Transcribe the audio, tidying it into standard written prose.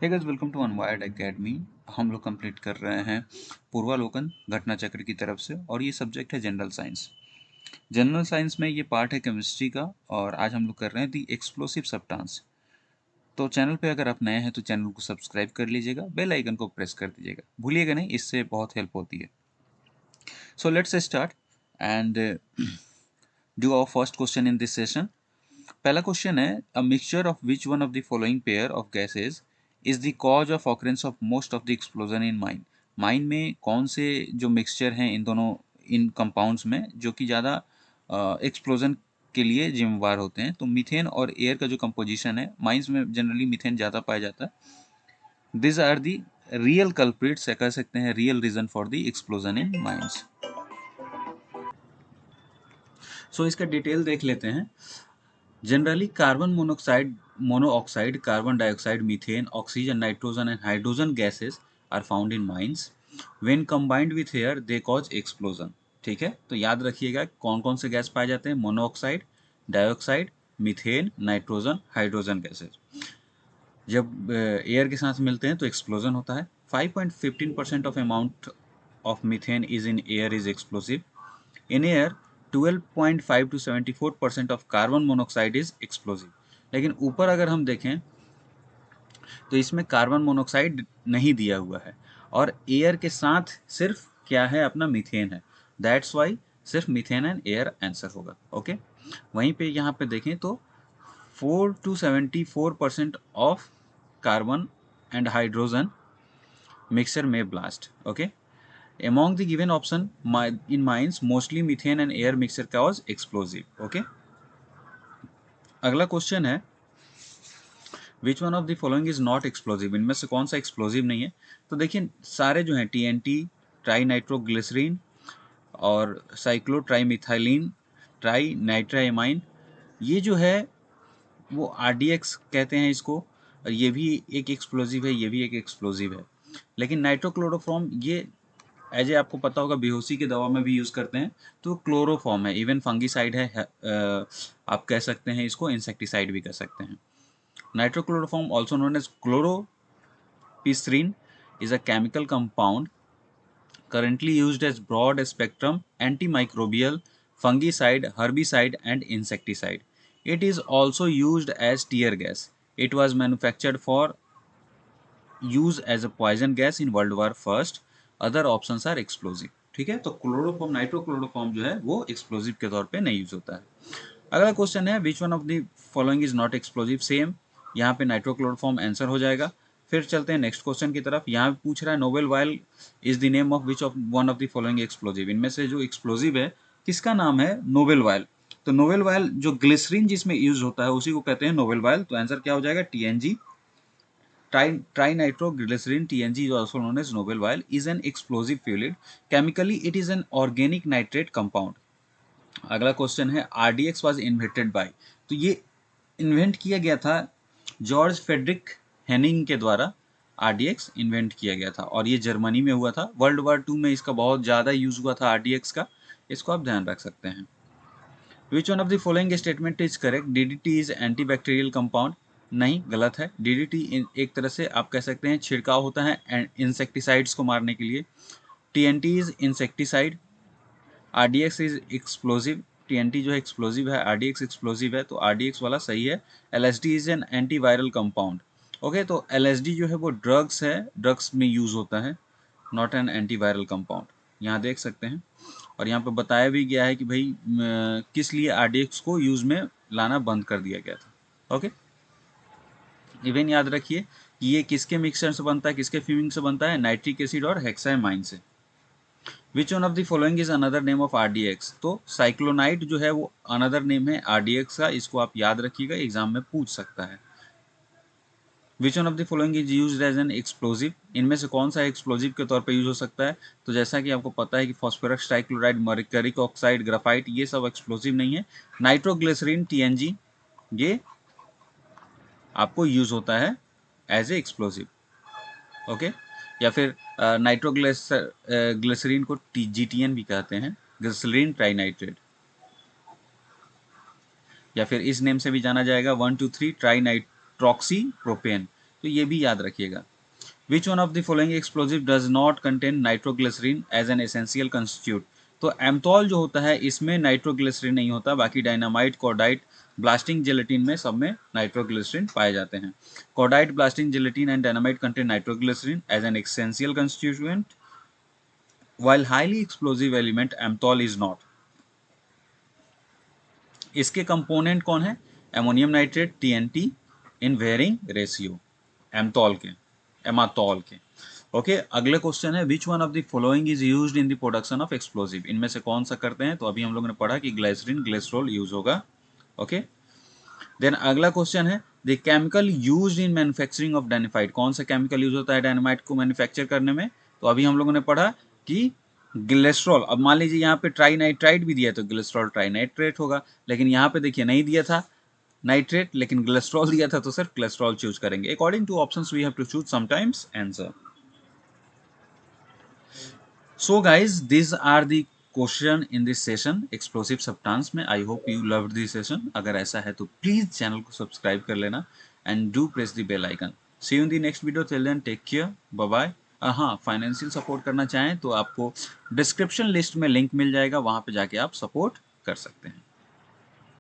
Hey guys, welcome to unwired academy. हम लोग complete कर रहे हैं पूर्वालोकन घटना चक्र की तरफ से, और ये सब्जेक्ट है जनरल साइंस। जनरल साइंस में ये पार्ट है केमिस्ट्री का, और आज हम लोग कर रहे हैं दी एक्सप्लोसिव सब्सटेंस। तो चैनल पे अगर आप नए हैं तो चैनल को सब्सक्राइब कर लीजिएगा, बेल आइकन को प्रेस कर दीजिएगा, भूलिएगा नहीं, इससे बहुत हेल्प होती है। So let's start and do our first question in this session. पहला क्वेश्चन है, a mixture of which one of the following pair of gases is the cause of occurrence of most of the explosion in mine. Mine में कौन से जो mixture हैं इन दोनों इन compounds में जो कि ज़्यादा एक्सप्लोजन के लिए जिम्मेवार होते हैं। तो मीथेन और एयर का जो कंपोजिशन है, माइंस में जनरली मीथेन ज़्यादा पाया जाता है। This are the real culprits, कह सकते हैं real reason for the explosion in mines. So इसका डिटेल देख लेते हैं। Generally, carbon monoxide, carbon dioxide, methane, oxygen, nitrogen, and hydrogen gases are found in mines. When combined with air, they cause explosion. ठीक है, तो याद रखिएगा कौन कौन से गैस पाए जाते हैं। Monoxide, dioxide, methane, nitrogen, hydrogen gases. जब एयर के साथ मिलते हैं तो एक्सप्लोजन होता है। 5.15% of amount of methane is in air is explosive. In air 12.5 to 74% of carbon monoxide is explosive. लेकिन ऊपर अगर हम देखें तो इसमें कार्बन मोनोऑक्साइड नहीं दिया हुआ है, और एयर के साथ सिर्फ क्या है, अपना मीथेन है। दैट्स वाई सिर्फ मीथेन एंड एयर आंसर होगा। ओके, वहीं पे यहाँ पे देखें तो 4 to 74% of carbon and hydrogen mixture may blast. Okay, among the given option in mines, mostly methane and air mixture cause explosive. Okay, अगला क्वेश्चन है, which one of the following is not explosive. इनमें से कौन सा explosive नहीं है। तो देखिए सारे जो हैं TNT, ट्राई नाइट्रोग्लिसरीन, और साइक्लो ट्राई मिथाइलिन, ट्राई नाइट्राइमाइन, ये जो है वो RDX कहते हैं इसको, और ये भी एक एक्सप्लोजिव है, ये भी एक एक्सप्लोजिव है। लेकिन नाइट्रोक्लोरोफॉर्म ये एज ए आपको पता होगा बेहोशी की दवा में भी यूज़ करते हैं, तो क्लोरोफॉर्म है, इवन फंगीसाइड है, आप कह सकते हैं इसको इंसेक्टिसाइड भी कह सकते हैं। Nitrochloroform also known as chloropicrin is a chemical compound currently used as broad spectrum antimicrobial, fungicide, herbicide and insecticide. It is also used as tear gas. It was manufactured for use as a poison gas in World War First. Other options are explosive. ठीक है, तो chloroform नाइट्रोक्लोरोफॉर्म जो है वो explosive के तौर पे नहीं यूज होता है। अगला क्वेश्चन है, which one of the following is not explosive. Same यहाँ पे नाइट्रोक्लोरोफॉर्म आंसर हो जाएगा। फिर चलते हैं नेक्स्ट क्वेश्चन की तरफ। यहाँ पे पूछ रहा है, Nobel oil is the name of which of one of the following explosive. इनमें से जो एक्सप्लोजिव है किसका नाम है, नोबेल वायल। तो नोबेल वायल जो ग्लिसरीन जिसमें यूज होता है उसी को कहते हैं नोबेल वायल। तो आंसर क्या हो जाएगा, TNG, Trinitroglycerin. TNG is also known as noble oil, is an explosive fluid. Chemically, it is an organic nitrate compound. अगला क्वेश्चन है, RDX was invented by। तो ये इन्वेंट किया गया था जॉर्ज फेडरिक हेनिंग के द्वारा। RDX इन्वेंट किया गया था और ये जर्मनी में हुआ था। वर्ल्ड वार 2 में इसका बहुत ज़्यादा यूज हुआ था RDX का, इसको आप ध्यान रख सकते हैं। विच one of the following statement is correct. DDT is antibacterial compound. नहीं, गलत है। DDT एक तरह से आप कह सकते हैं छिड़काव होता है इंसेक्टिसाइड्स को मारने के लिए। TNT is insecticide. RDX is explosive. TNT जो है एक्सप्लोजिव है, RDX एक्सप्लोजिव है, तो RDX वाला सही है। LSD is an antiviral compound. Okay, तो LSD जो है वो ड्रग्स है, ड्रग्स में यूज होता है, नॉट एन एंटीवायरल कंपाउंड। यहाँ देख सकते हैं, और यहाँ पे बताया भी गया है कि भाई किस लिए RDX को यूज में लाना बंद कर दिया गया था। ओके, इवन याद रखिए कि ये किसके मिक्सचर से बनता है, किसके फ्यूमिंग से बनता है, नाइट्रिक एसिड और हेक्सामाइन से। विच one of the following is another name of RDX। तो साइक्लोनाइट जो है वो अनदर नेम है RDX का, इसको आप याद रखिएगा, एग्जाम में पूछ सकता है। Which one of the following is used as an explosive. इनमें से कौन सा एक्सप्लोजिव के तौर पे यूज हो सकता है। तो जैसा कि आपको पता है कि phosphorus trichloride, mercuric oxide, graphite, ये सब एक्सप्लोजिव नहीं है। नाइट्रोग्लिसरीन TNG ये आपको यूज होता है एज ए एक्सप्लोजिव। ओके, या फिर ग्लिसरीन को GTN भी कहते हैं, ग्लिसरीन ट्राइनाइट्रेट, या फिर इस नेम से भी जाना जाएगा 1,2,3 ट्राई नाइट्रोक्सी प्रोपेन। तो ये भी याद रखिएगा। Which one of the following explosive does not contain nitroglycerine as an essential constitute. तो एम्थॉल जो होता है इसमें नाइट्रोग्लिसरीन नहीं होता, बाकी डायनामाइट, कॉर्डाइट, ब्लास्टिंग जेलेटिन में सब में नाइट्रोग्लिसरीन पाए जाते हैं। Cordite, blasting gelatin and dynamite contain nitroglycerine as an essential constituent while highly explosive element amatol is not. इसके कंपोनेंट कौन है? Ammonium nitrate, TNT in varying ratio, amatol के, एमाथॉल के। ओके, अगले क्वेश्चन है which one of the following is used in the production of explosive. इनमें से कौन सा करते हैं? तो अभी हम लोगों ने पढ़ा कि ग्लाइसरीन, ग्लिसरॉल यूज होगा। ओके, देन अगला क्वेश्चन है the chemical used in manufacturing of dynamite. कौन सा केमिकल यूज होता है डायनामाइट को मैन्युफैक्चर करने में? तो अभी हम लोगों ने पढ़ा कि ग्लिसरॉल। अब मान लीजिए यहाँ पे ट्राई नाइट्राइट भी दिया तो ग्लिसरॉल ट्राई नाइट्रेट होगा, लेकिन यहाँ पे देखिए नहीं दिया था नाइट्रेट लेकिन ग्लिसरॉल दिया था, तो सिर्फ ग्लिसरॉल चूज करेंगे। According to options we have to choose sometimes answer. So guys, these are the question in this session explosive substance में। I hope you loved this session। अगर ऐसा है तो प्लीज चैनल को सब्सक्राइब कर लेना and do press the bell icon। See you in the next video। till then take care, bye bye। हाँ, financial support करना चाहें तो आपको डिस्क्रिप्शन लिस्ट में लिंक मिल जाएगा, वहां पे जाके आप सपोर्ट कर सकते हैं।